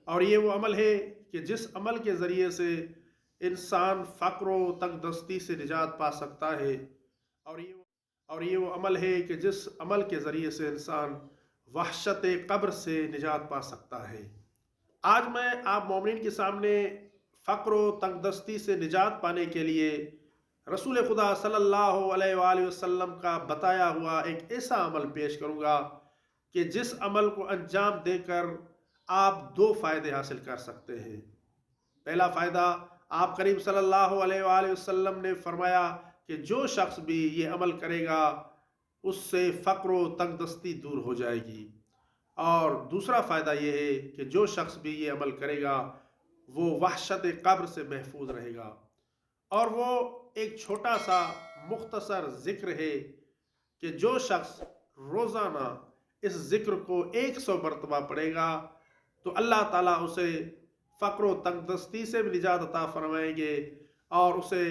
اور یہ وہ عمل ہے کہ جس عمل کے ذریعے سے انسان فقر و تنگ دستی سے نجات پا سکتا ہے، اور یہ وہ عمل ہے کہ جس عمل کے ذریعے سے انسان وحشت قبر سے نجات پا سکتا ہے۔ آج میں آپ مومنین کے سامنے فقر و تنگ دستی سے نجات پانے کے لیے رسول خدا صلی اللہ علیہ وآلہ وسلم کا بتایا ہوا ایک ایسا عمل پیش کروں گا کہ جس عمل کو انجام دے کر آپ دو فائدے حاصل کر سکتے ہیں۔ پہلا فائدہ، آپ کریم صلی اللہ علیہ وآلہ وسلم نے فرمایا کہ جو شخص بھی یہ عمل کرے گا اس سے فقر و تنگ دستی دور ہو جائے گی۔ اور دوسرا فائدہ یہ ہے کہ جو شخص بھی یہ عمل کرے گا وہ وحشت قبر سے محفوظ رہے گا۔ اور وہ ایک چھوٹا سا مختصر ذکر ہے کہ جو شخص روزانہ اس ذکر کو 100 مرتبہ پڑھے گا تو اللہ تعالیٰ اسے فقر و تنگ دستی سے بھی نجات عطا فرمائیں گے اور اسے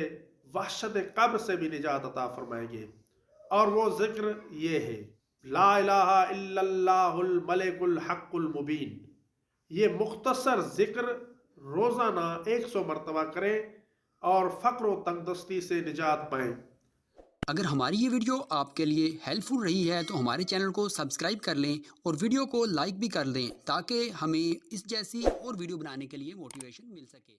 وحشت قبر سے بھی نجات عطا فرمائیں گے۔ اور وہ ذکر یہ ہے، لا الہ الا اللہ الملک الحق المبین۔ یہ مختصر ذکر روزانہ 100 مرتبہ کریں اور فقر و تنگ دستی سے نجات پائیں۔ اگر ہماری یہ ویڈیو آپ کے لیے ہیلپ فل رہی ہے تو ہمارے چینل کو سبسکرائب کر لیں اور ویڈیو کو لائک بھی کر لیں تاکہ ہمیں اس جیسی اور ویڈیو بنانے کے لیے موٹیویشن مل سکے۔